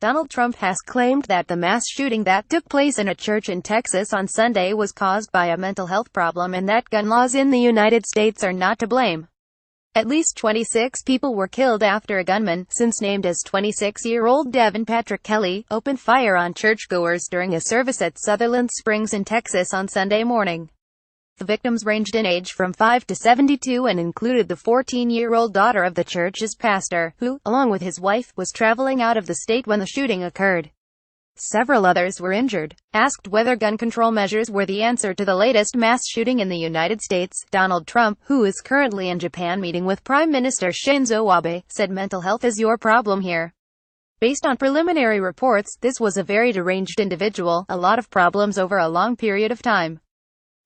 Donald Trump has claimed that the mass shooting that took place in a church in Texas on Sunday was caused by a mental health problem and that gun laws in the United States are not to blame. At least 26 people were killed after a gunman, since named as 26-year-old Devin Patrick Kelly, opened fire on churchgoers during a service at Sutherland Springs in Texas on Sunday morning. The victims ranged in age from 5 to 72 and included the 14-year-old daughter of the church's pastor, who, along with his wife, was traveling out of the state when the shooting occurred. Several others were injured. Asked whether gun control measures were the answer to the latest mass shooting in the United States, Donald Trump, who is currently in Japan meeting with Prime Minister Hang-Seo Abe, said mental health is your problem here. Based on preliminary reports, this was a very deranged individual, a lot of problems over a long period of time.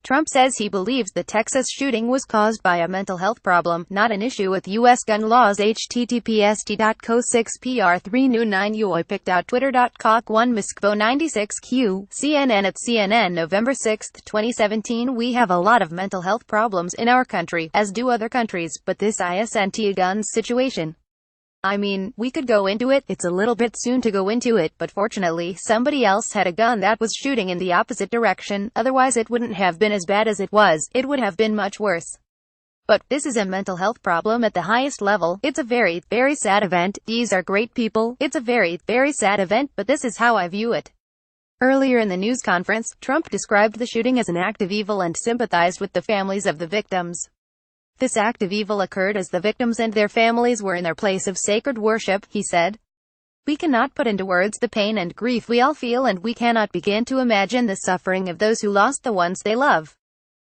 Trump says he believes the Texas shooting was caused by a mental health problem, not an issue with U.S. gun laws. https://co6pr3new9ui.pic.twitter.cock1miskvo96q CNN at CNN November 6, 2017. We have a lot of mental health problems in our country, as do other countries, but this isn't guns situation. I mean, we could go into it, it's a little bit soon to go into it, but fortunately somebody else had a gun that was shooting in the opposite direction, otherwise it wouldn't have been as bad as it was, it would have been much worse. But this is a mental health problem at the highest level. It's a very, very sad event. These are great people. It's a very, very sad event, but this is how I view it. Earlier in the news conference, Trump described the shooting as an act of evil and sympathized with the families of the victims. This act of evil occurred as the victims and their families were in their place of sacred worship, he said. We cannot put into words the pain and grief we all feel, and we cannot begin to imagine the suffering of those who lost the ones they love.